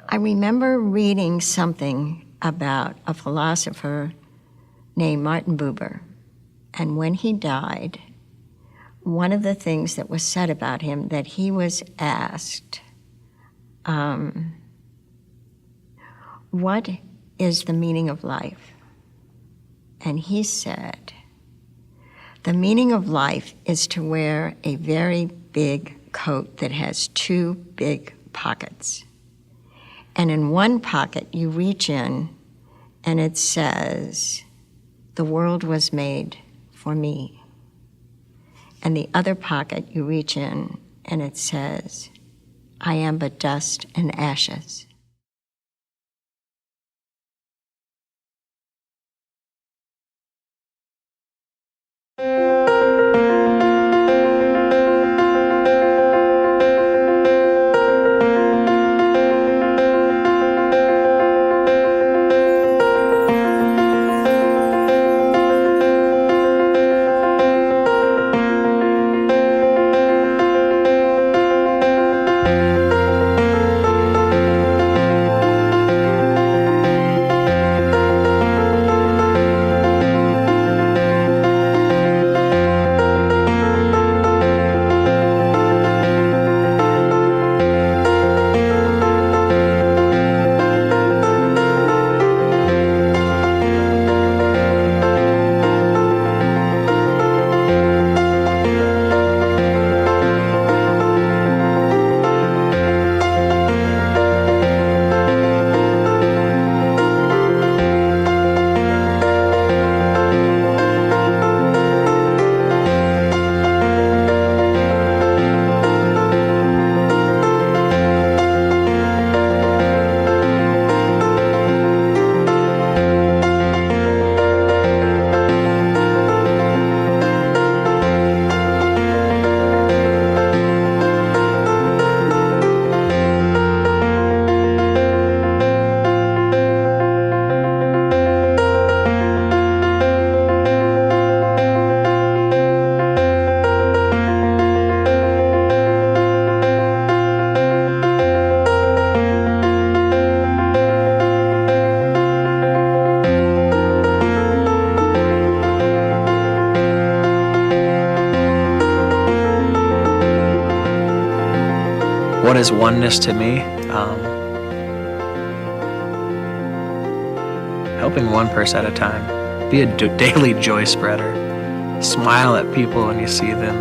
I remember reading something about a philosopher named Martin Buber, and when he died, one of the things that was said about him, that he was asked, what is the meaning of life? And he said, the meaning of life is to wear a very big coat that has 2 big pockets. And in one pocket, you reach in and it says, the world was made for me. And the other pocket, you reach in and it says, I am but dust and ashes. What is oneness to me? Helping one person at a time. Be a daily joy spreader. Smile at people when you see them.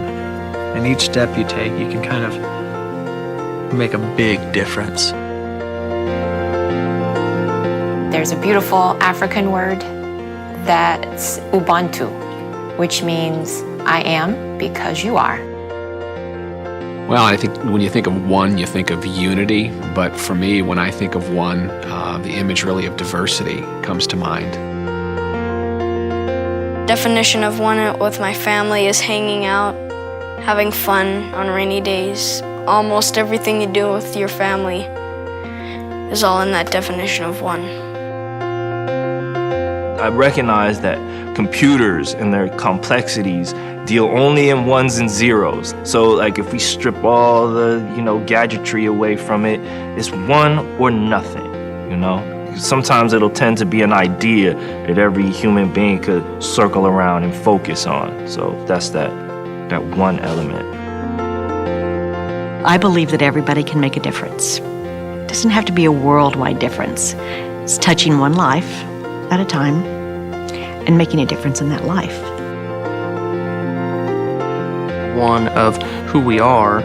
And each step you take, you can kind of make a big difference. There's a beautiful African word that's Ubuntu, which means I am because you are. Well, I think when you think of one, you think of unity. But for me, when I think of one, the image really of diversity comes to mind. Definition of one with my family is hanging out, having fun on rainy days. Almost everything you do with your family is all in that definition of one. I recognize that computers and their complexities deal only in ones and zeros. So like if we strip all the, gadgetry away from it, it's one or nothing, Sometimes it'll tend to be an idea that every human being could circle around and focus on. So that's that one element. I believe that everybody can make a difference. It doesn't have to be a worldwide difference. It's touching one life at a time and making a difference in that life. One of who we are,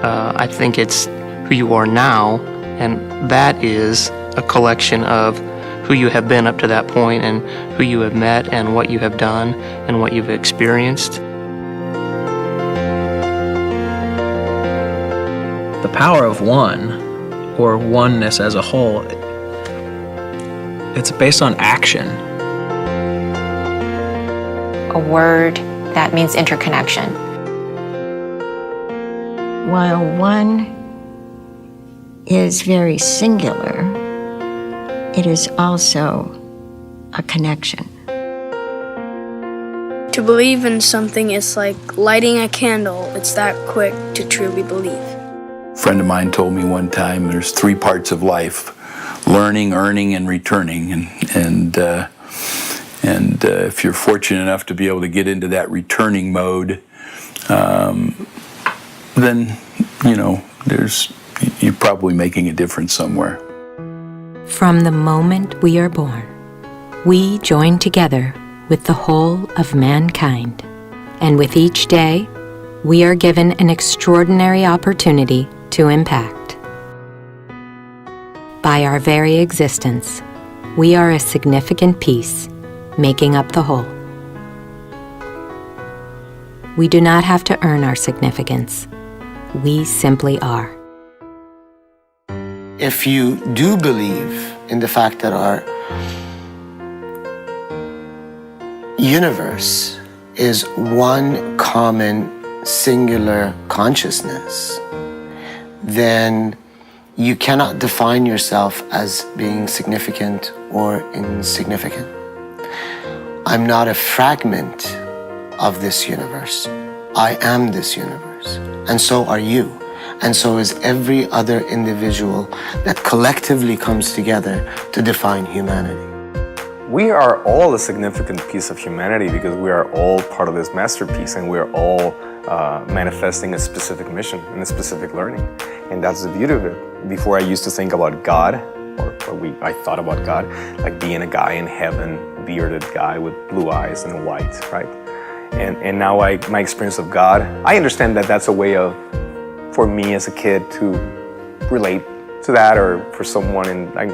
I think it's who you are now, and that is a collection of who you have been up to that point and who you have met and what you have done and what you've experienced. The power of one, or oneness as a whole, it's based on action. A word that means interconnection. While one is very singular, it is also a connection. To believe in something is like lighting a candle. It's that quick to truly believe. A friend of mine told me one time there's 3 parts of life: learning, earning, and returning. And if you're fortunate enough to be able to get into that returning mode, then, you're probably making a difference somewhere. From the moment we are born, we join together with the whole of mankind. And with each day, we are given an extraordinary opportunity to impact. By our very existence, we are a significant piece, making up the whole. We do not have to earn our significance. We simply are. If you do believe in the fact that our universe is one common singular consciousness, then you cannot define yourself as being significant or insignificant. I'm not a fragment of this universe. I am this universe, and so are you. And so is every other individual that collectively comes together to define humanity. We are all a significant piece of humanity because we are all part of this masterpiece, and we are all manifesting a specific mission and a specific learning. And that's the beauty of it. Before I used to think about God, I thought about God like being a guy in heaven, bearded guy with blue eyes and white, right? And now my experience of God, I understand that that's a way of, for me as a kid to relate to that, or for someone in like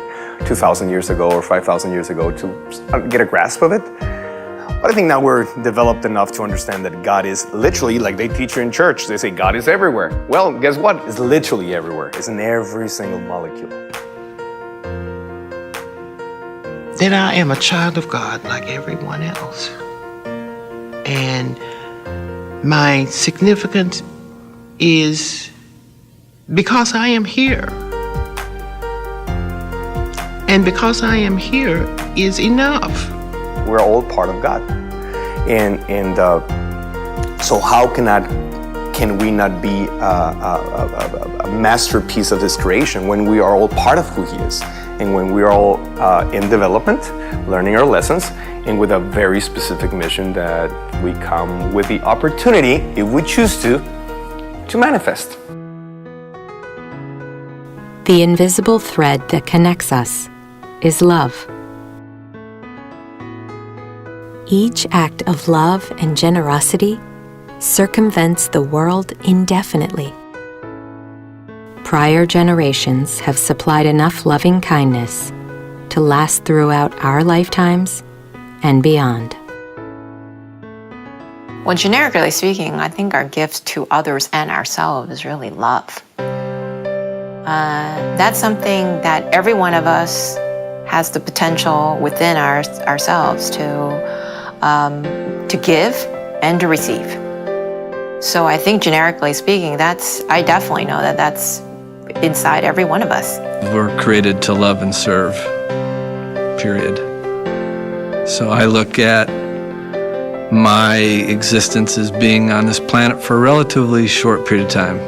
2,000 years ago or 5,000 years ago to get a grasp of it. But I think now we're developed enough to understand that God is literally, like they teach you in church, they say God is everywhere. Well, guess what? It's literally everywhere. It's in every single molecule. That I am a child of God like everyone else. And my significance is because I am here. And because I am here is enough. We're all part of God. And so how can we not be a masterpiece of His creation when we are all part of who He is? And when we are all in development, learning our lessons, and with a very specific mission that we come with the opportunity, if we choose to manifest. The invisible thread that connects us is love. Each act of love and generosity circumvents the world indefinitely. Prior generations have supplied enough loving kindness to last throughout our lifetimes and beyond. Well, generically speaking, I think our gift to others and ourselves is really love. That's something that every one of us has the potential within ourselves to give and to receive. So I think generically speaking, I definitely know that that's inside every one of us. We're created to love and serve, period. So I look at my existence as being on this planet for a relatively short period of time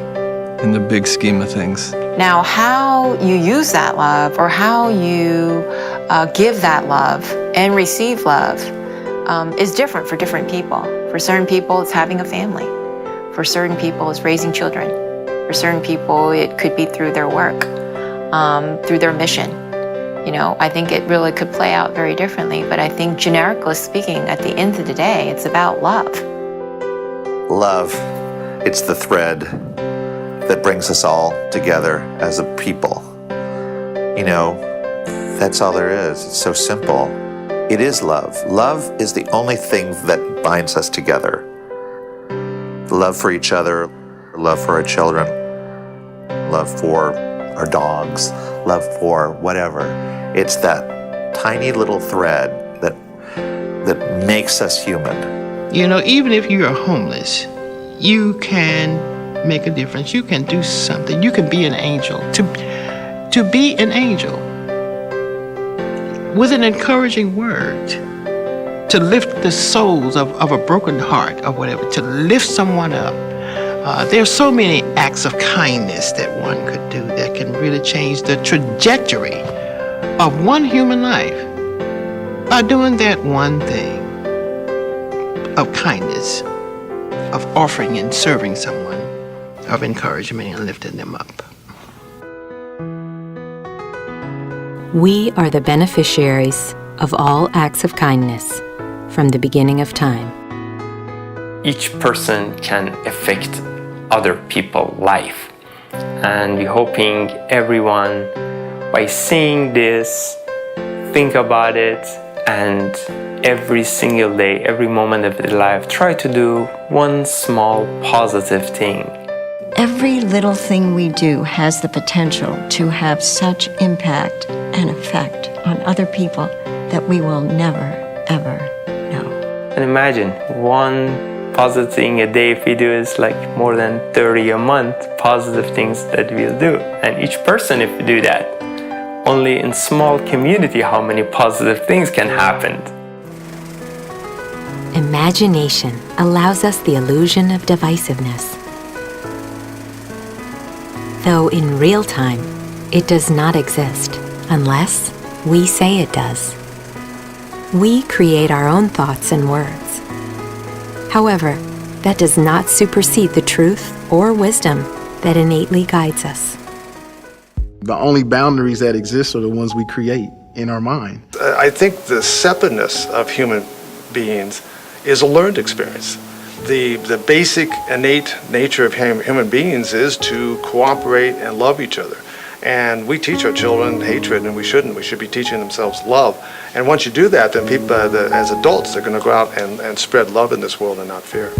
in the big scheme of things. Now, how you use that love, or how you give that love and receive love is different for different people. For certain people, it's having a family. For certain people, it's raising children. For certain people, it could be through their work, through their mission. I think it really could play out very differently, but I think generically speaking, at the end of the day, it's about love. Love, it's the thread that brings us all together as a people. That's all there is. It's so simple. It is love. Love is the only thing that binds us together. Love for each other, love for our children, love for our dogs, love for whatever. It's that tiny little thread that makes us human. Even if you are homeless, you can make a difference. You can do something. You can be an angel. To be an angel with an encouraging word, to lift the souls of a broken heart or whatever, to lift someone up. There's so many acts of kindness that one could do that can really change the trajectory of one human life by doing that one thing of kindness, of offering and serving someone, of encouragement and lifting them up. We are the beneficiaries of all acts of kindness from the beginning of time. Each person can affect other people's life, and we're hoping everyone, by seeing this, think about it, and every single day, every moment of their life, try to do one small positive thing. Every little thing we do has the potential to have such impact and effect on other people that we will never, ever know. And imagine one positive thing a day, if we do, is like more than 30 a month positive things that we'll do. And each person, if we do that, only in small community, how many positive things can happen. Imagination allows us the illusion of divisiveness. Though in real time, it does not exist unless we say it does. We create our own thoughts and words. However, that does not supersede the truth or wisdom that innately guides us. The only boundaries that exist are the ones we create in our mind. I think the separateness of human beings is a learned experience. The basic innate nature of human beings is to cooperate and love each other. And we teach our children hatred, and we shouldn't. We should be teaching themselves love. And once you do that, then people, as adults, they're going to go out and spread love in this world and not fear.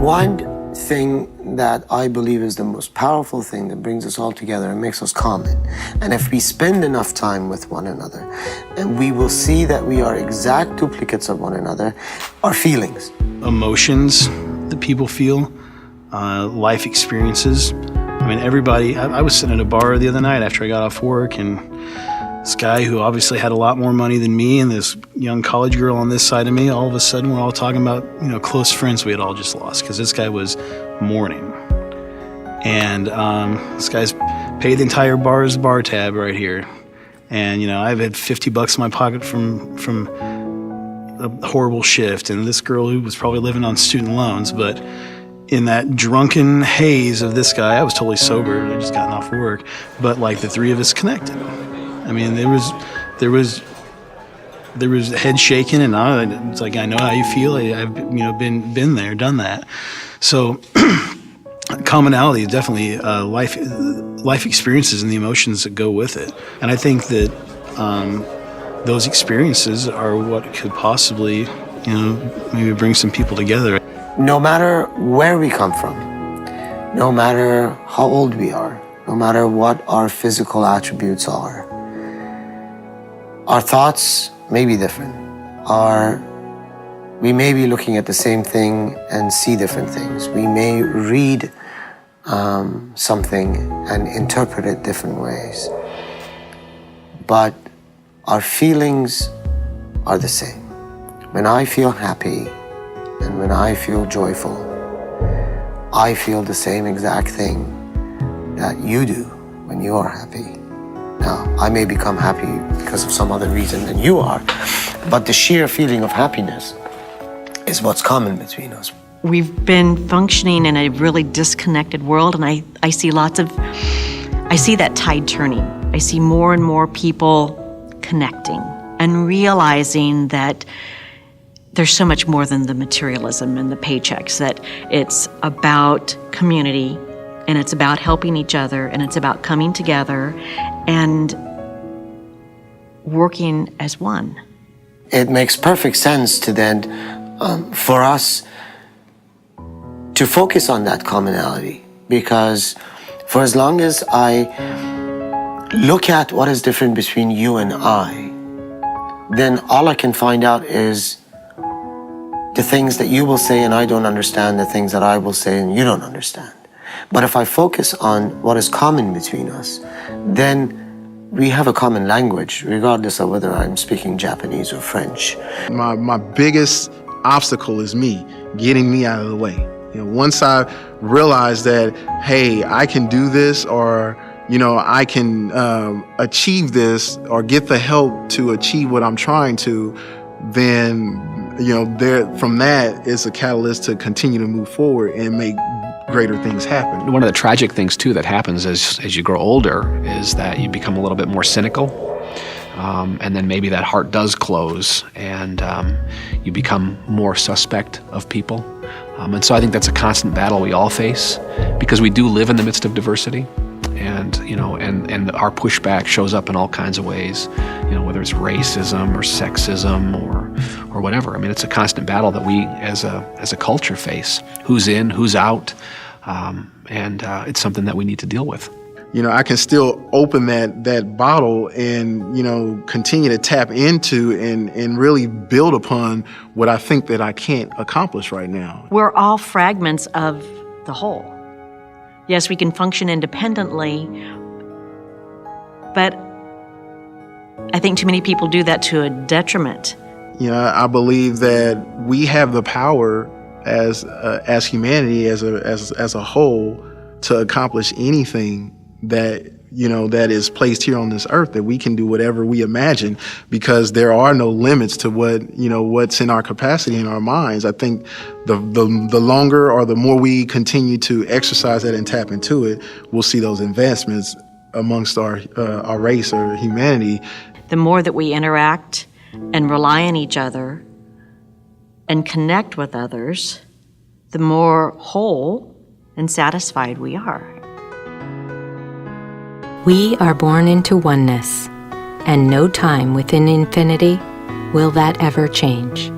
One thing that I believe is the most powerful thing that brings us all together and makes us common. And if we spend enough time with one another, and we will see that we are exact duplicates of one another, our feelings. Emotions that people feel, life experiences. I mean, everybody, I was sitting at a bar the other night after I got off work, and this guy who obviously had a lot more money than me and this young college girl on this side of me, all of a sudden we're all talking about, close friends we had all just lost, because this guy was mourning. And this guy's paid the entire bar's bar tab right here. And, I've had $50 in my pocket from a horrible shift, and this girl who was probably living on student loans, but in that drunken haze of this guy, I was totally sober, I just gotten off work, but like the three of us connected. I mean, there was head shaking, and it's like, I know how you feel. I've been there, done that. So commonality is definitely life experiences and the emotions that go with it. And I think that those experiences are what could possibly, maybe bring some people together. No matter where we come from, no matter how old we are, no matter what our physical attributes are, our thoughts may be different. We may be looking at the same thing and see different things. We may read something and interpret it different ways. But our feelings are the same. When I feel happy and when I feel joyful, I feel the same exact thing that you do when you are happy. Now, I may become happy because of some other reason than you are, but the sheer feeling of happiness is what's common between us. We've been functioning in a really disconnected world, and I see that tide turning. I see more and more people connecting and realizing that there's so much more than the materialism and the paychecks, that it's about community, and it's about helping each other, and it's about coming together and working as one. It makes perfect sense to then, for us to focus on that commonality, because for as long as I look at what is different between you and I, then all I can find out is the things that you will say and I don't understand, the things that I will say and you don't understand. But if I focus on what is common between us, then we have a common language, regardless of whether I'm speaking Japanese or French. My biggest obstacle is getting me out of the way. Once I realize that, hey, I can do this, or I can achieve this or get the help to achieve what I'm trying to, then, from that is a catalyst to continue to move forward and make greater things happen. One of the tragic things, too, that happens as you grow older is that you become a little bit more cynical. And then maybe that heart does close and you become more suspect of people. And so I think that's a constant battle we all face because we do live in the midst of diversity. And, and our pushback shows up in all kinds of ways, whether it's racism or sexism or whatever. I mean, it's a constant battle that we as a culture face. Who's in, who's out, and it's something that we need to deal with. I can still open that bottle and, continue to tap into and really build upon what I think that I can't accomplish right now. We're all fragments of the whole. Yes, we can function independently, but I think too many people do that to a detriment. I believe that we have the power as humanity, as a whole, to accomplish anything that that is placed here on this earth, that we can do whatever we imagine because there are no limits to what's in our capacity in our minds. I think the longer or the more we continue to exercise that and tap into it, we'll see those advancements amongst our race or humanity. The more that we interact and rely on each other and connect with others, the more whole and satisfied we are. We are born into oneness, and no time within infinity will that ever change.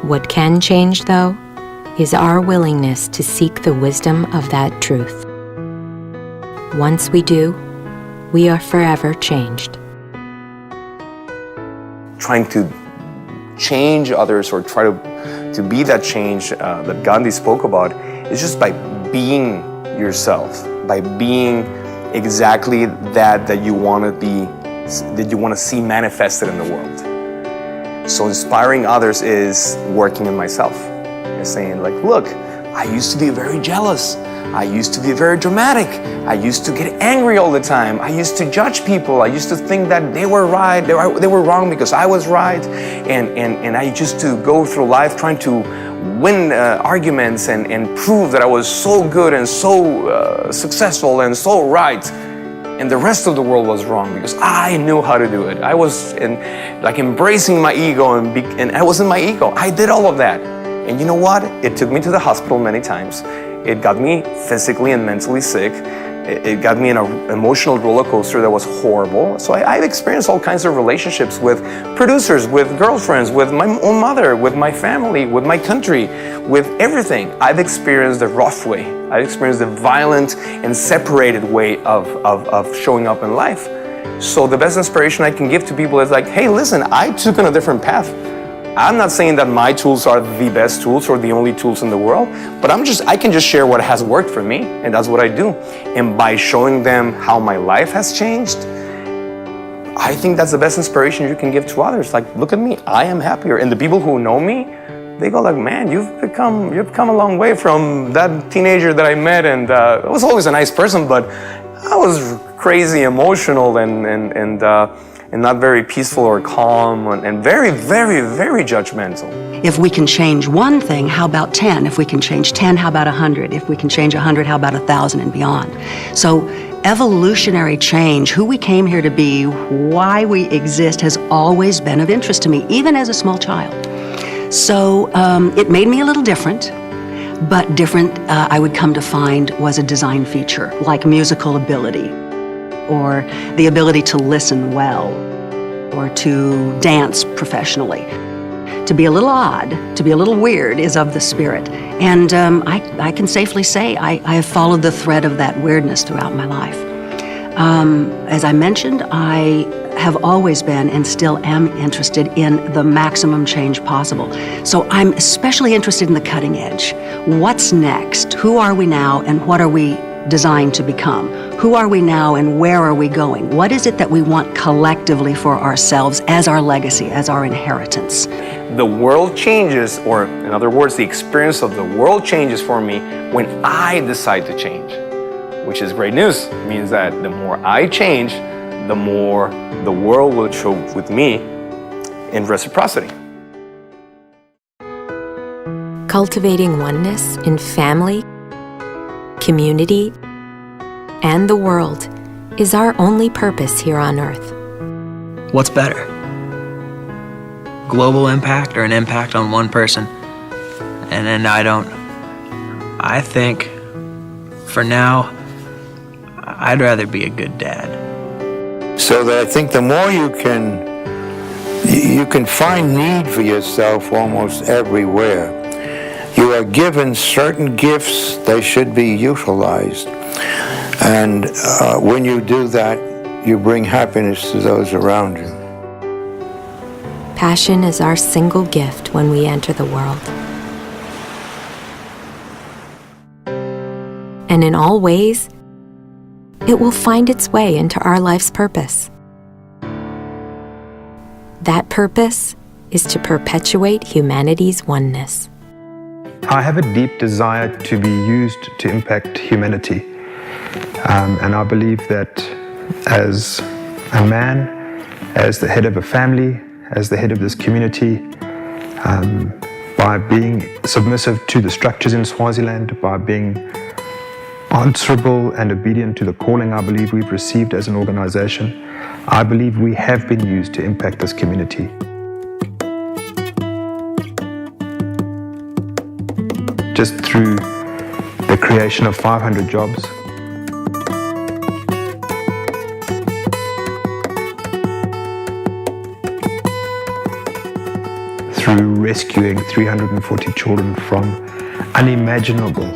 What can change, though, is our willingness to seek the wisdom of that truth. Once we do, we are forever changed. Trying to change others or try to be that change that Gandhi spoke about is just by being yourself, by being exactly that you want to be, that you want to see manifested in the world. So inspiring others is working on myself. It's saying like, look, I used to be very jealous. I used to be very dramatic. I used to get angry all the time. I used to judge people. I used to think that they were right, they were wrong because I was right. And I used to go through life trying to win arguments and prove that I was so good and so successful and so right. And the rest of the world was wrong because I knew how to do it. I was embracing my ego and I was in my ego. I did all of that. And you know what? It took me to the hospital many times. It got me physically and mentally sick. It got me in an emotional roller coaster that was horrible. So I've experienced all kinds of relationships with producers, with girlfriends, with my own mother, with my family, with my country, with everything. I've experienced the rough way. I've experienced the violent and separated way of showing up in life. So the best inspiration I can give to people is like, hey, listen, I took on a different path. I'm not saying that my tools are the best tools or the only tools in the world, but I can just share what has worked for me, and that's what I do. And by showing them how my life has changed, I think that's the best inspiration you can give to others. Like, look at me, I am happier. And the people who know me, they go like, man, you've come a long way from that teenager that I met, and I was always a nice person, but I was crazy, emotional, and not very peaceful or calm, and very, very, very judgmental. If we can change one thing, how about 10? If we can change 10, how about 100? If we can change 100, how about 1,000 and beyond? So evolutionary change, who we came here to be, why we exist, has always been of interest to me, even as a small child. So it made me a little different, but different, I would come to find, was a design feature, like musical ability, or the ability to listen well, or to dance professionally. To be a little odd, to be a little weird is of the spirit. And I can safely say I have followed the thread of that weirdness throughout my life. As I mentioned, I have always been and still am interested in the maximum change possible. So I'm especially interested in the cutting edge. What's next? Who are we now and what are we designed to become? Who are we now and where are we going? What is it that we want collectively for ourselves as our legacy, as our inheritance? the world changes, or in other words, the experience of the world changes for me when I decide to change, which is great news. It means that the more I change, the more the world will show with me in reciprocity. Cultivating oneness in family, community, and the world is our only purpose here on Earth. What's better? Global impact or an impact on one person? And then I think for now, I'd rather be a good dad. So that I think the more you can find need for yourself almost everywhere. You are given certain gifts, they should be utilized. And when you do that, you bring happiness to those around you. Passion is our single gift when we enter the world. And in all ways, it will find its way into our life's purpose. That purpose is to perpetuate humanity's oneness. I have a deep desire to be used to impact humanity. And I believe that as a man, as the head of a family, as the head of this community, by being submissive to the structures in Swaziland, by being answerable and obedient to the calling I believe we've received as an organization, I believe we have been used to impact this community. Just through the creation of 500 jobs, through rescuing 340 children from unimaginable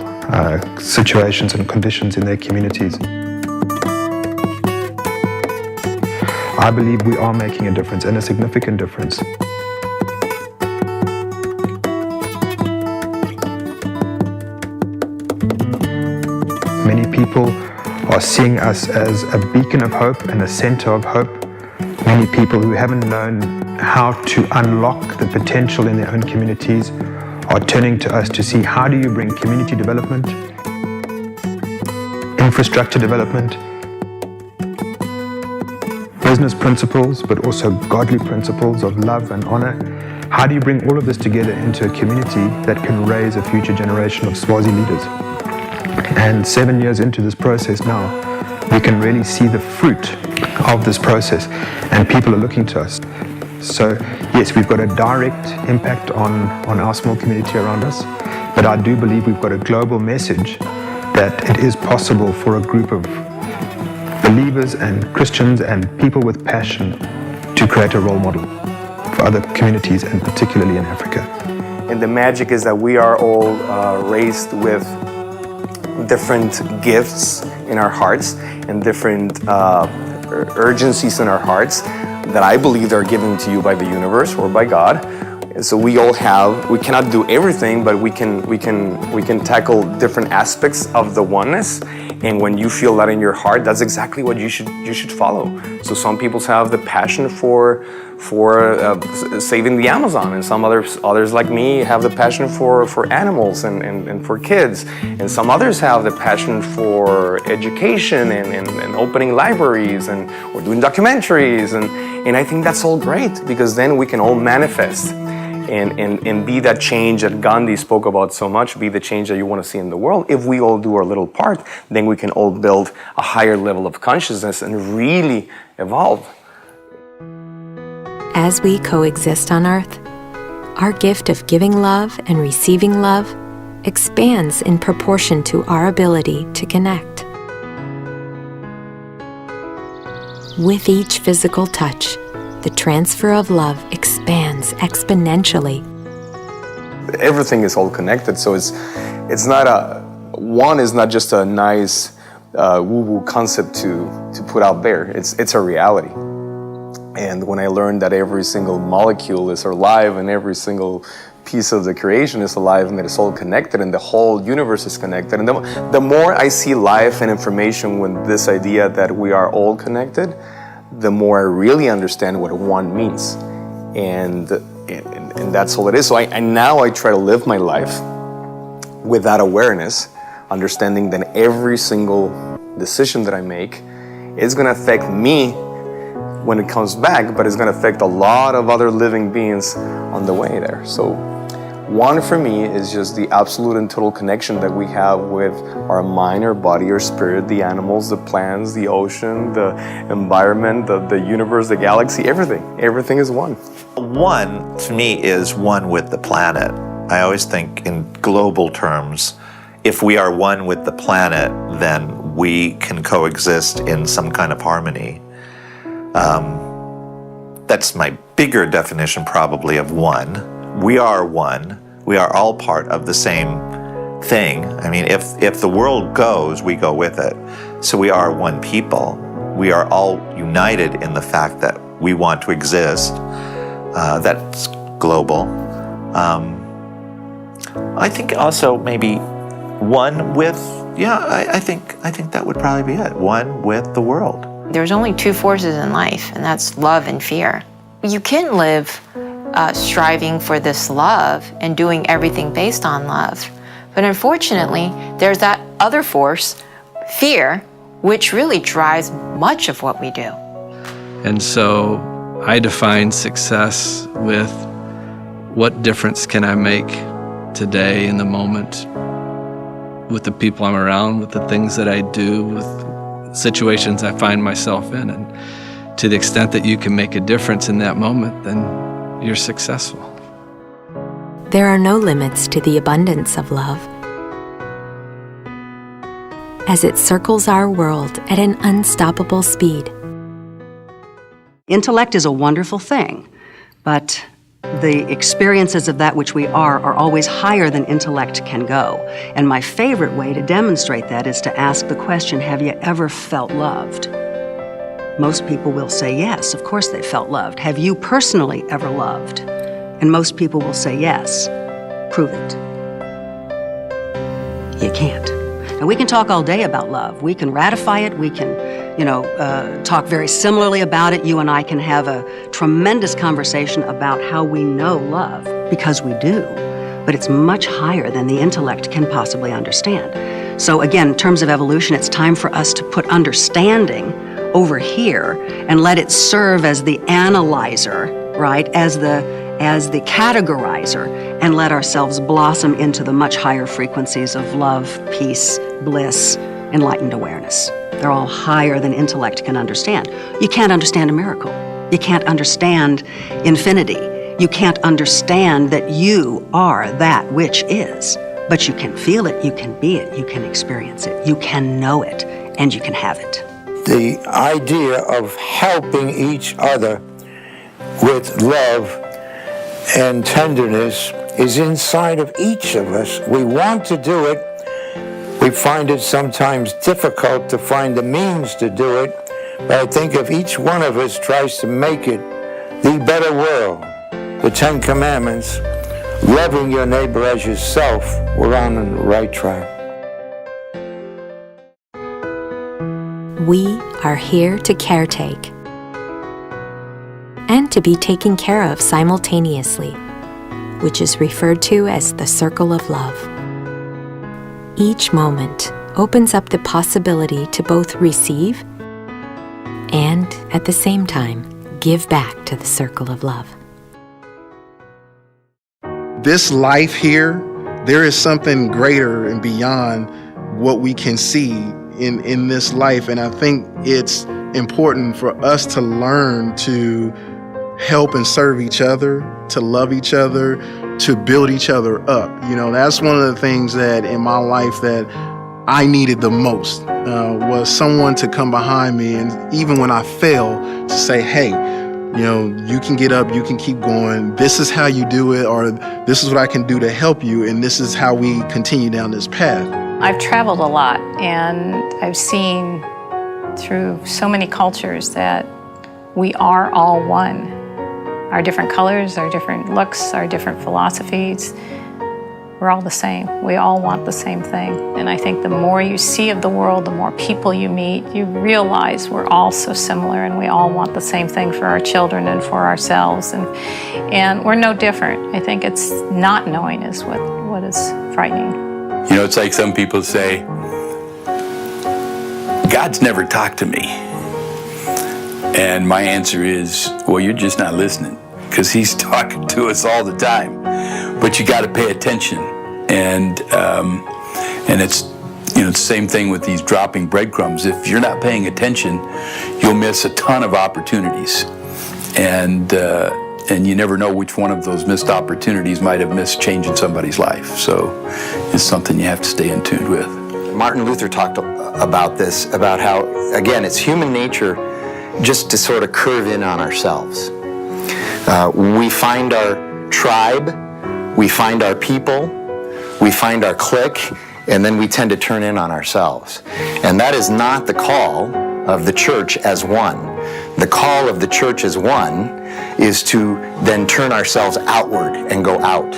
situations and conditions in their communities. I believe we are making a difference, and a significant difference. Many people are seeing us as a beacon of hope and a center of hope. Many people who haven't known how to unlock the potential in their own communities are turning to us to see how do you bring community development, infrastructure development, business principles, but also godly principles of love and honor. How do you bring all of this together into a community that can raise a future generation of Swazi leaders? And 7 years into this process now, we can really see the fruit of this process, and people are looking to us. So yes, we've got a direct impact on our small community around us, but I do believe we've got a global message that it is possible for a group of believers and Christians and people with passion to create a role model for other communities, and particularly in Africa. And the magic is that we are all raised with different gifts in our hearts and different urgencies in our hearts that I believe are given to you by the universe or by God. And so we cannot do everything, but we can tackle different aspects of the oneness. And when you feel that in your heart, that's exactly what you should follow. So some people have the passion for saving the Amazon, and some others like me have the passion for animals and for kids, and some others have the passion for education and opening libraries or doing documentaries, and I think that's all great, because then we can all manifest and be that change that Gandhi spoke about so much, be the change that you want to see in the world. If we all do our little part, then we can all build a higher level of consciousness and really evolve. As we coexist on Earth, our gift of giving love and receiving love expands in proportion to our ability to connect. With each physical touch, the transfer of love expands exponentially. Everything is all connected, so it's not one is not just a nice woo-woo concept to put out there. It's a reality. And when I learned that every single molecule is alive and every single piece of the creation is alive and that it's all connected and the whole universe is connected, and the more I see life and information with this idea that we are all connected, the more I really understand what one means. And and that's all it is. So now I try to live my life with that awareness, understanding that every single decision that I make is going to affect me when it comes back, but it's going to affect a lot of other living beings on the way there. So one for me is just the absolute and total connection that we have with our mind, our body, our spirit, the animals, the plants, the ocean, the environment, the universe, the galaxy, everything. Everything is one. One, to me, is one with the planet. I always think in global terms, if we are one with the planet, then we can coexist in some kind of harmony. That's my bigger definition probably of one. We are one. We are all part of the same thing. I mean, if the world goes, we go with it. So we are one people. We are all united in the fact that we want to exist. That's global. I think also maybe one with, I think that would probably be it. One with the world. There's only two forces in life, and that's love and fear. You can live striving for this love and doing everything based on love. But unfortunately, there's that other force, fear, which really drives much of what we do. And so I define success with what difference can I make today in the moment with the people I'm around, with the things that I do, with situations I find myself in. And to the extent that you can make a difference in that moment, then you're successful. There are no limits to the abundance of love, as it circles our world at an unstoppable speed. Intellect is a wonderful thing, but the experiences of that which we are always higher than intellect can go. And my favorite way to demonstrate that is to ask the question, have you ever felt loved? Most people will say yes, of course they felt loved. Have you personally ever loved? And most people will say yes. Prove it. You can't. And we can talk all day about love. We can ratify it. We can, talk very similarly about it. You and I can have a tremendous conversation about how we know love, because we do. But it's much higher than the intellect can possibly understand. So again, in terms of evolution, it's time for us to put understanding over here and let it serve as the analyzer, right? As the categorizer, and let ourselves blossom into the much higher frequencies of love, peace, bliss, enlightened awareness. They're all higher than intellect can understand. You can't understand a miracle. You can't understand infinity. You can't understand that you are that which is. But you can feel it, you can be it, you can experience it, you can know it, and you can have it. The idea of helping each other with love and tenderness is inside of each of us. We want to do it. We find it sometimes difficult to find the means to do it. But I think if each one of us tries to make it the better world, the 10 Commandments, loving your neighbor as yourself, we're on the right track. We are here to caretake and to be taken care of simultaneously, which is referred to as the circle of love. Each moment opens up the possibility to both receive and, at the same time, give back to the circle of love. This life here, there is something greater and beyond what we can see in this life. And I think it's important for us to learn to help and serve each other, to love each other, to build each other up. That's one of the things that in my life that I needed the most, was someone to come behind me, and even when I fail, to say, hey, you can get up, you can keep going. This is how you do it, or this is what I can do to help you, and this is how we continue down this path. I've traveled a lot, and I've seen through so many cultures that we are all one. Our different colors, our different looks, our different philosophies, we're all the same. We all want the same thing. And I think the more you see of the world, the more people you meet, you realize we're all so similar and we all want the same thing for our children and for ourselves. And we're no different. I think it's not knowing is what is frightening. You know, it's like some people say, God's never talked to me. And my answer is, well, you're just not listening, because he's talking to us all the time. But you got to pay attention. And it's, you know, it's the same thing with these dropping breadcrumbs. If you're not paying attention, you'll miss a ton of opportunities. And you never know which one of those missed opportunities might have missed changing somebody's life. So it's something you have to stay in tune with. Martin Luther talked about this, about how, again, it's human nature just to sort of curve in on ourselves. We find our tribe, we find our people, we find our clique, and then we tend to turn in on ourselves. And that is not the call of the church as one. The call of the church as one is to then turn ourselves outward and go out.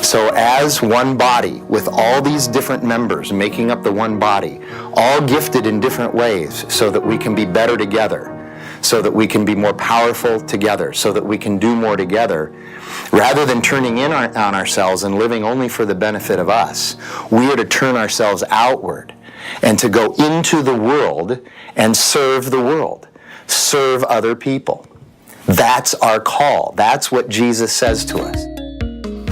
So as one body, with all these different members making up the one body, all gifted in different ways so that we can be better together, so that we can be more powerful together, so that we can do more together, rather than turning in on ourselves and living only for the benefit of us, we are to turn ourselves outward and to go into the world and serve the world, serve other people. That's our call. That's what Jesus says to us.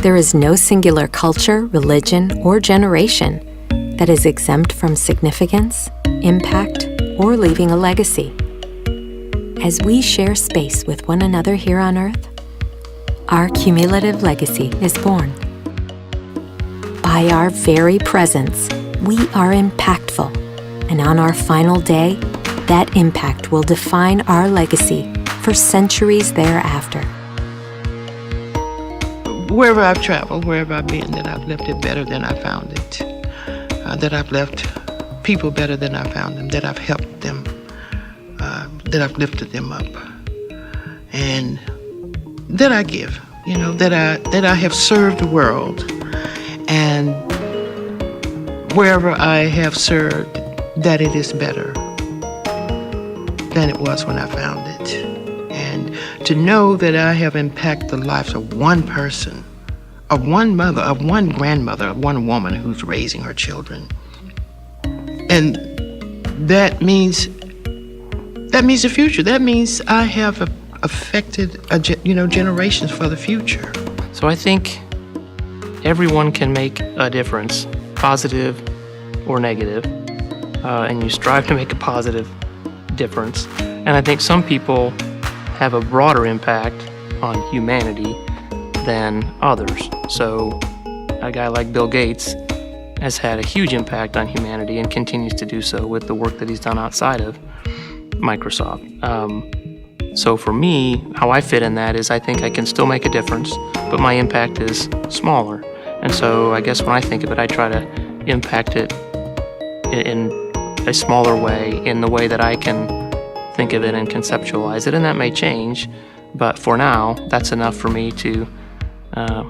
There is no singular culture, religion, or generation that is exempt from significance, impact, or leaving a legacy. As we share space with one another here on Earth, our cumulative legacy is born. By our very presence, we are impactful, and on our final day, that impact will define our legacy for centuries thereafter. Wherever I've traveled, wherever I've been, that I've left it better than I found it. That I've left people better than I found them, that I've helped them, that I've lifted them up. And that I give, you know, that I have served the world. And wherever I have served, that it is better than it was when I found it. And to know that I have impacted the lives of one person, of one mother, of one grandmother, of one woman who's raising her children. And that means the future. That means I have affected, generations for the future. So I think everyone can make a difference, positive or negative, and you strive to make a positive difference. And I think some people have a broader impact on humanity than others. So a guy like Bill Gates has had a huge impact on humanity and continues to do so with the work that he's done outside of Microsoft. So for me, how I fit in that is I think I can still make a difference, but my impact is smaller. And so I guess when I think of it, I try to impact it in a smaller way, in the way that I can think of it and conceptualize it. And that may change, but for now, that's enough for me to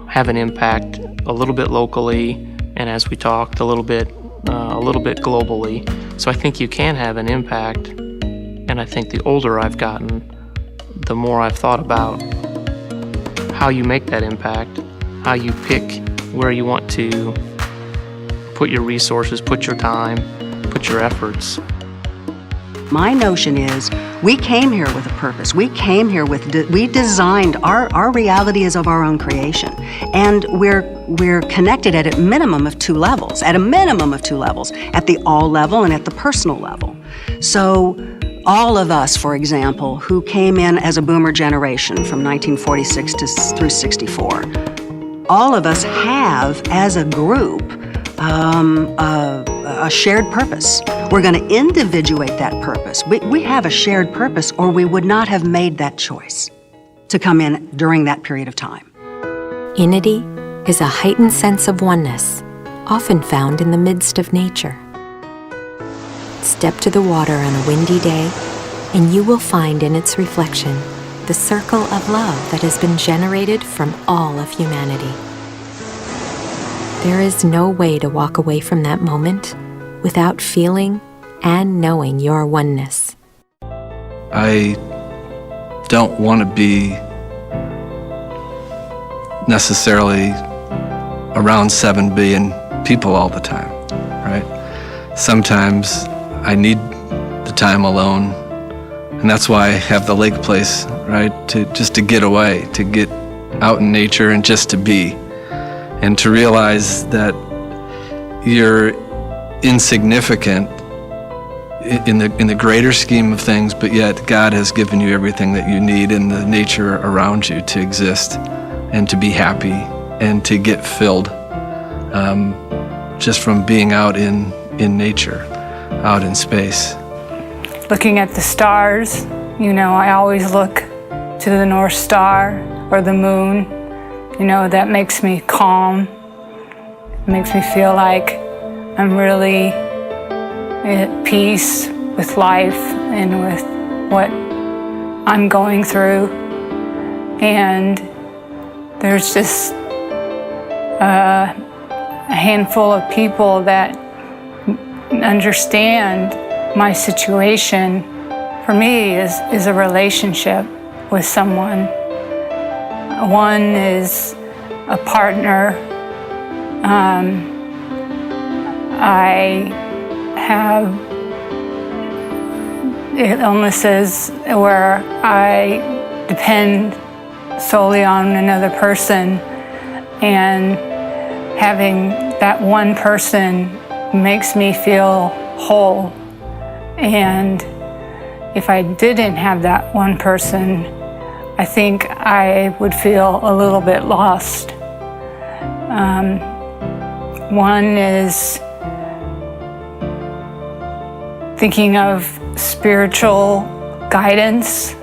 have an impact a little bit locally, and as we talked, a little bit globally. So I think you can have an impact, and I think the older I've gotten, the more I've thought about how you make that impact, how you pick where you want to put your resources, put your time, put your efforts. My notion is we came here with a purpose. We came here we designed, our reality is of our own creation. And we're connected at a minimum of two levels, at the all level and at the personal level. So all of us, for example, who came in as a boomer generation from 1946 through 64, all of us have, as a group, a shared purpose. We're going to individuate that purpose. We have a shared purpose, or we would not have made that choice to come in during that period of time. Unity is a heightened sense of oneness, often found in the midst of nature. Step to the water on a windy day, and you will find in its reflection the circle of love that has been generated from all of humanity. There is no way to walk away from that moment without feeling and knowing your oneness. I don't want to be necessarily around 7 billion people all the time, right? Sometimes I need the time alone, and that's why I have the lake place, right? To get away, to get out in nature and just to be, and to realize that you're insignificant in the greater scheme of things, but yet God has given you everything that you need in the nature around you to exist and to be happy and to get filled just from being out in nature, out in space. Looking at the stars, I always look to the North Star or the moon. That makes me calm. It makes me feel like I'm really at peace with life and with what I'm going through. And there's just a handful of people that understand my situation. For me is a relationship with someone. One is a partner. I have illnesses where I depend solely on another person, and having that one person makes me feel whole. And if I didn't have that one person, I think I would feel a little bit lost. One is thinking of spiritual guidance,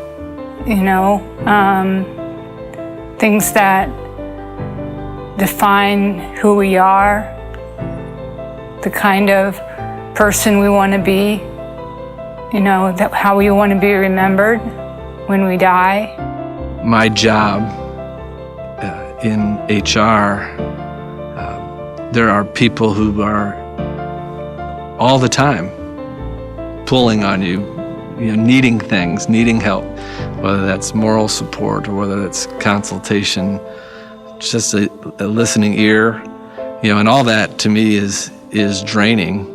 things that define who we are, the kind of person we want to be, how we want to be remembered when we die. My job in HR, there are people who are all the time pulling on you, needing things, needing help, whether that's moral support or whether that's consultation, just a listening ear, and all that to me is draining.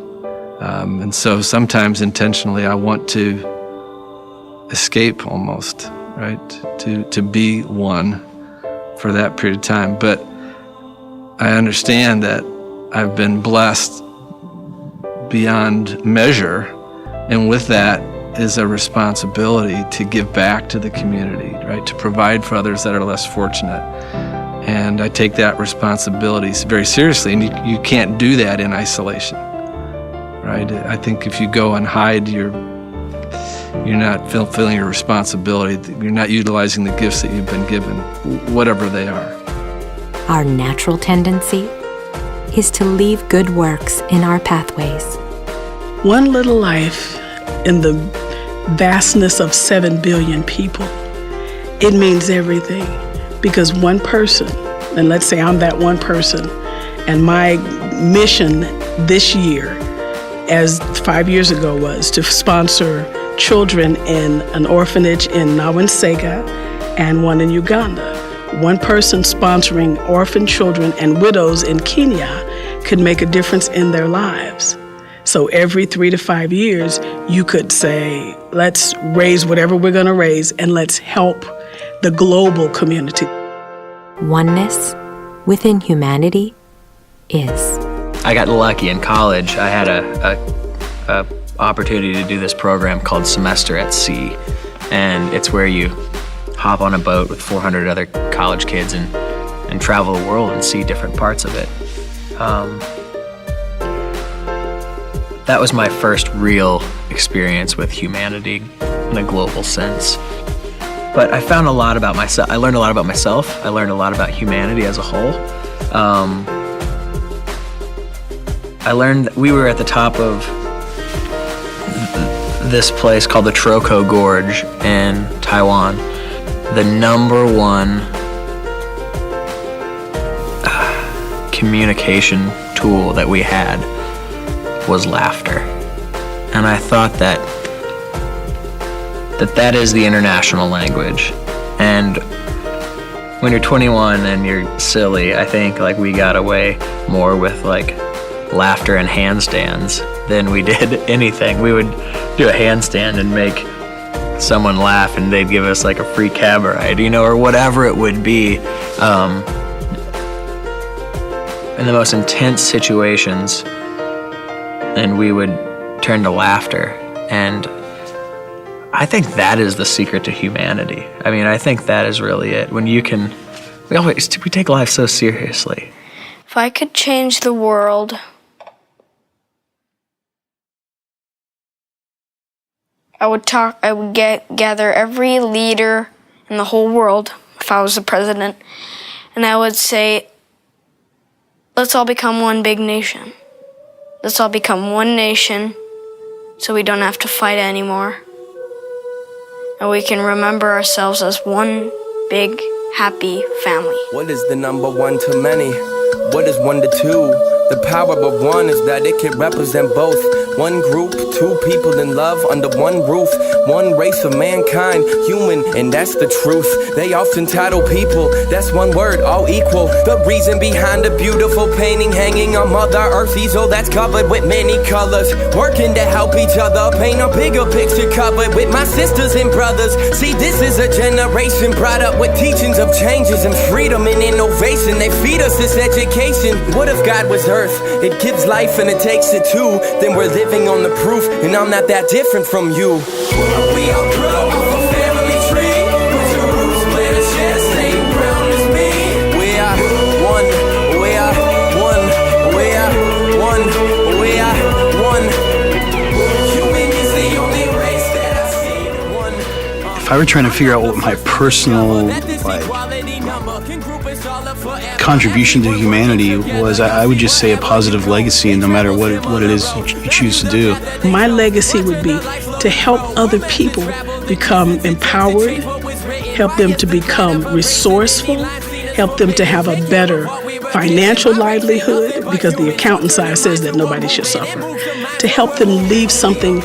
And so sometimes intentionally I want to escape almost, right? To be one for that period of time. But I understand that I've been blessed beyond measure, and with that is a responsibility to give back to the community, right? To provide for others that are less fortunate. And I take that responsibility very seriously, and you can't do that in isolation, right? I think if you go and hide, you're not fulfilling your responsibility. You're not utilizing the gifts that you've been given, whatever they are. Our natural tendency is to leave good works in our pathways. One little life in the vastness of 7 billion people, it means everything. Because one person, and let's say I'm that one person, and my mission this year, as 5 years ago was, to sponsor children in an orphanage in Nawansega and one in Uganda. One person sponsoring orphan children and widows in Kenya could make a difference in their lives. So every 3 to 5 years, you could say, let's raise whatever we're going to raise and let's help the global community. Oneness within humanity is. I got lucky in college. I had a opportunity to do this program called Semester at Sea, and it's where you hop on a boat with 400 other college kids and travel the world and see different parts of it. That was my first real experience with humanity in a global sense. But I found a lot about myself. I learned a lot about myself. I learned a lot about humanity as a whole. I learned that we were at the top of this place called the Troco Gorge in Taiwan. The #1 communication tool that we had was laughter. And I thought that is the international language. And when you're 21 and you're silly, I think like we got away more with like laughter and handstands than we did anything. We would do a handstand and make someone laugh and they'd give us like a free cab ride, you know, or whatever it would be. In the most intense situations, and we would turn to laughter. And I think that is the secret to humanity. I mean, I think that is really it. When you can, we take life so seriously. If I could change the world, I would gather every leader in the whole world, if I was the president, and I would say, let's all become one big nation. Let's all become one nation so we don't have to fight anymore. And we can remember ourselves as one big, happy family. What is the number one to many? What is 1 to 2? The power of one is that it can represent both. One group, two people in love under one roof. One race of mankind, human, and that's the truth. They often title people, that's one word, all equal. The reason behind the beautiful painting hanging on Mother Earth easel that's covered with many colors. Working to help each other paint a bigger picture covered with my sisters and brothers. See, this is a generation brought up with teachings of changes and freedom and innovation. They feed us this education. What if God was Earth? It gives life and it takes it too. Then we're living on the proof, and I'm not that different from you. We all grow off a family tree. Put your roots where the share the same ground as me. We are one. We are one. We are one. We are one. Human is the only race that I've seen. One. If I were trying to figure out what my personal contribution to humanity was, I would just say a positive legacy, and no matter what it is you choose to do. My legacy would be to help other people become empowered, help them to become resourceful, help them to have a better financial livelihood, because the accountant side says that nobody should suffer. To help them leave something,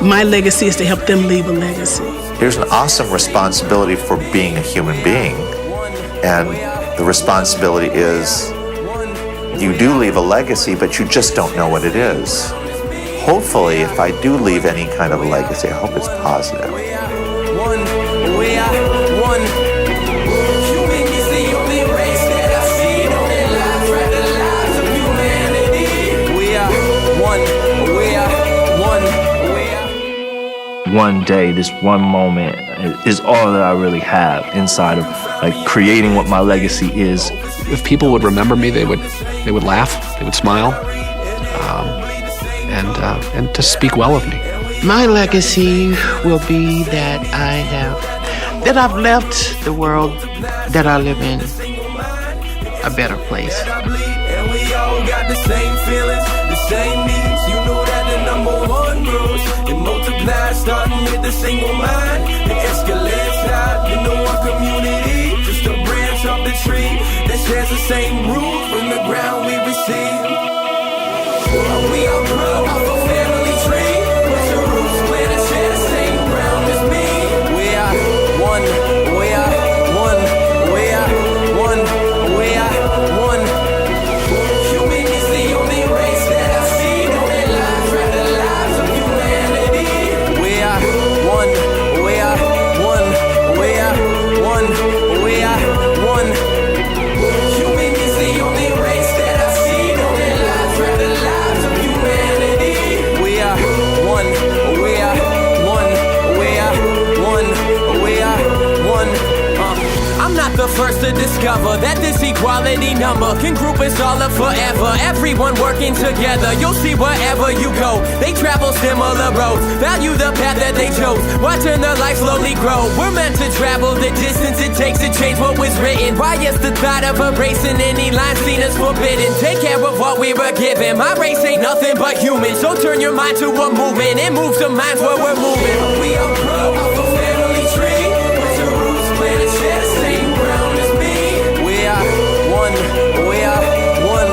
my legacy is to help them leave a legacy. There's an awesome responsibility for being a human being, and the responsibility is you do leave a legacy, but you just don't know what it is. Hopefully, if I do leave any kind of a legacy, I hope it's positive. One day, this one moment is all that I really have inside of like creating what my legacy is. If people would remember me, they would laugh, they would smile, and to speak well of me. My legacy will be that I've left the world that I live in a better place. And we all got the same feelings, the same needs. You know that the number one rules. It multiplies, starting with the single mind. It escalates high, you know our community. Just a branch off the tree that shares the same roots from the ground we receive. We all grow off a family tree. Put your roots where they share the same ground as me. We are one. We are one. We are one. We are one. Human is the only race that I've seen on their lives, right? The lives of humanity. We are one. We are one. We are one. We are one. Human is the only race that I've seen on their lives, right? The lives of humanity. We are one. We are one. We are one. We are one. I'm not the first to discover that this equality number can group us all up forever. Everyone working together, you'll see wherever you go. They travel similar roads, value the path that they chose, watching their life slowly grow. We're meant to travel the distance it takes to change what was written. Why is the thought of erasing any line seen as forbidden? Take care of what we were given. My race ain't nothing but human, so turn your mind to a movement and move some minds where we're moving. We all grow off a family tree. Put your roots where they share the same ground as me. We are one. We are one.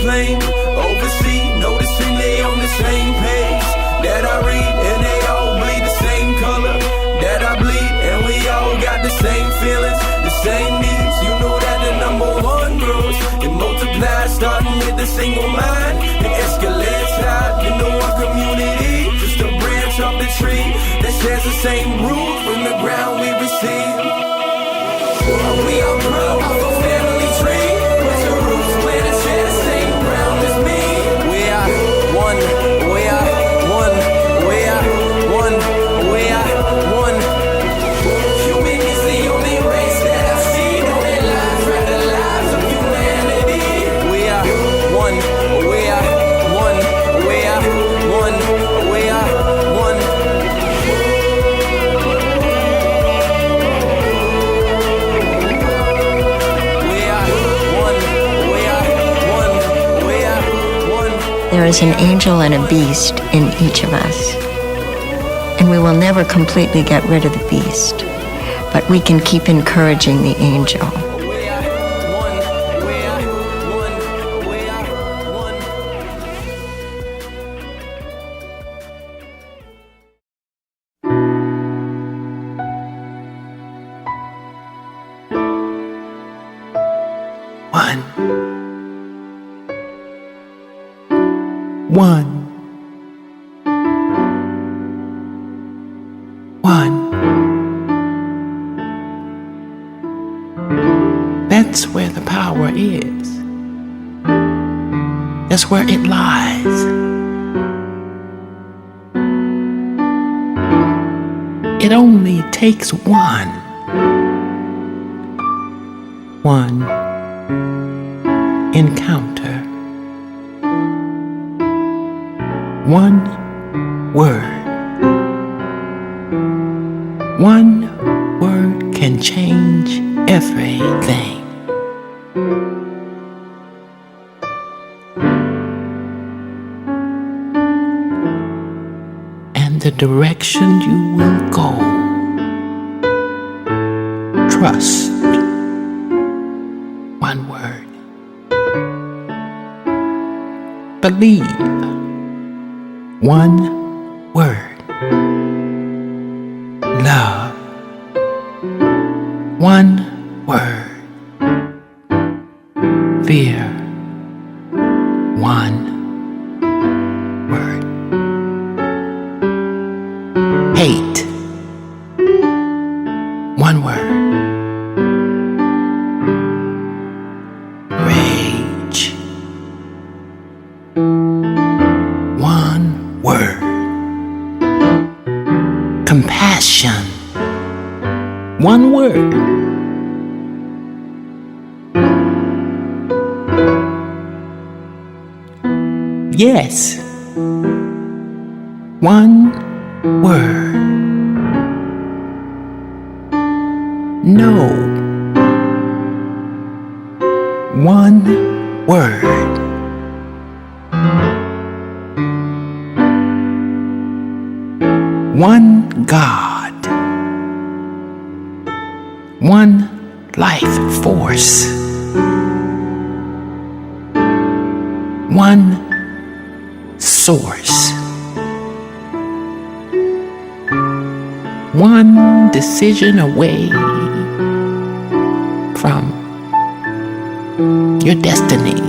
flame. Oversee, noticing they on the same page. That I read and they all bleed the same color. That I bleed and we all got the same feelings, the same needs. You know that the number one grows. It multiplies, starting with a single mind. It escalates high, you know our community. Just a branch off the tree that shares the same root from the ground we receive. We all grow off a family tree. Put your roots planted, share the same ground as me. We are one, we are one, we are one, we are one. Human is the only race that I've seen on their lives, right, the lives of humanity. We are one, we are one, we are one, we are one. There is an angel and a beast in each of us. And we will never completely get rid of the beast, but we can keep encouraging the angel. That's where the power is. That's where it lies. It only takes one encounter, one word. One word can change everything. And the direction you will go, trust. One word. Believe. One word. Love. One word. Fear. One word. Hate. One word. Rage. One word. Compassion. One word. Yes. One word. No. One word. One God. One life force. One source. One decision away from your destiny.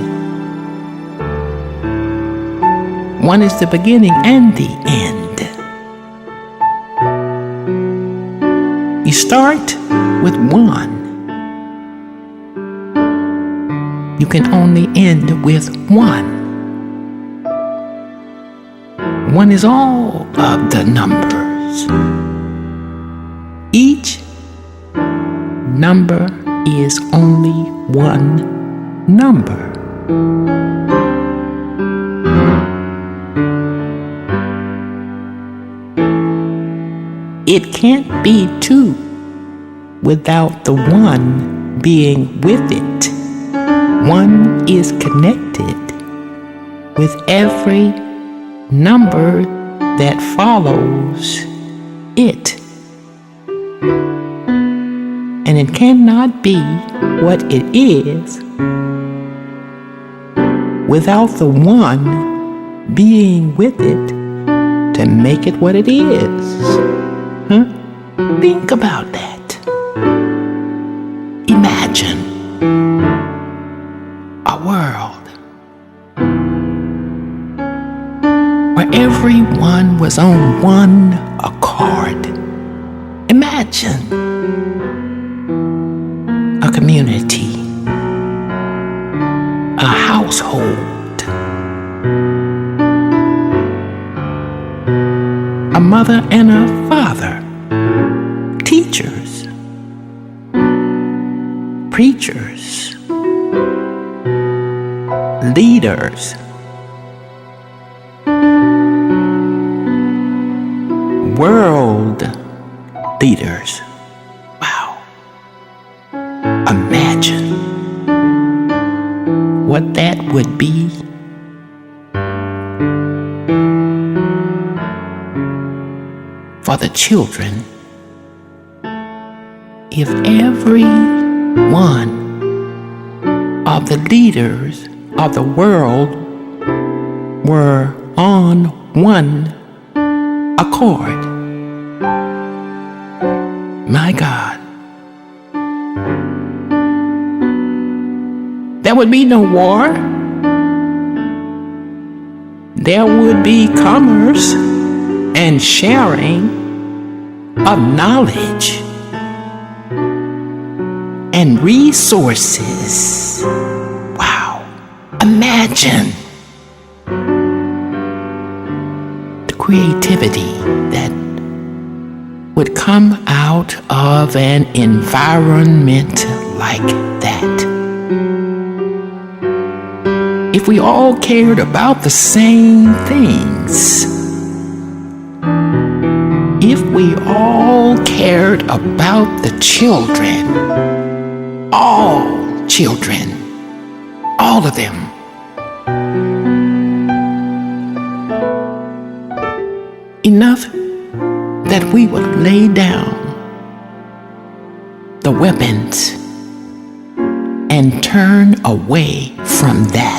One is the beginning and the end. You start with one. You can only end with one. One is all of the numbers. Each number is only one number. It can't be two without the one being with it. One is connected with every number that follows it. And it cannot be what it is without the one being with it to make it what it is. Think about that. Imagine a world where everyone was on one accord. Imagine a community, a household, a mother and a father, teachers, preachers, leaders, world leaders. Wow. Imagine what that would be. For the children, if every one of the leaders of the world were on one accord. My God. There would be no war. There would be commerce and sharing of knowledge and resources. Wow. Imagine the creativity that would come out of an environment like that. If we all cared about the same things, if we all cared about the children, all of them, enough that we would lay down the weapons and turn away from that.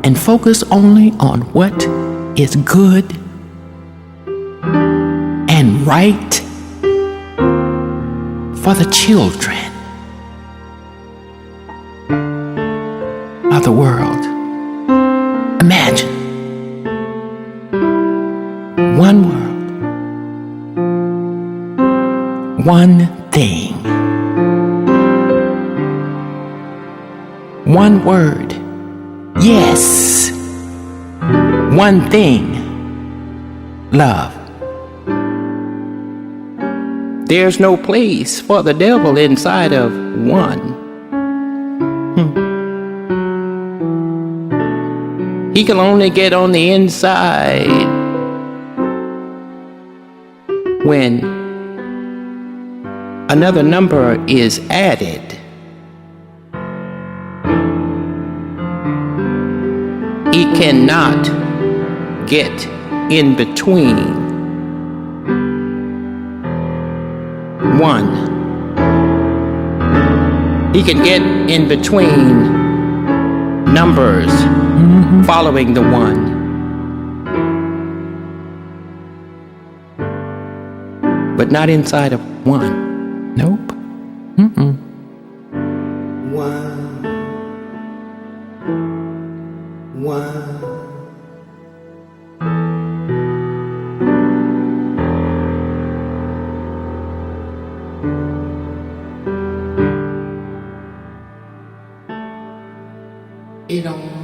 And focus only on what is good and right for the children of the world. Imagine one world, one thing, one word. Yes, one thing, love. There's no place for the devil inside of one. He can only get on the inside when another number is added. He cannot get in between one. He can get in between numbers following the one. But not inside of one. Nope. It don't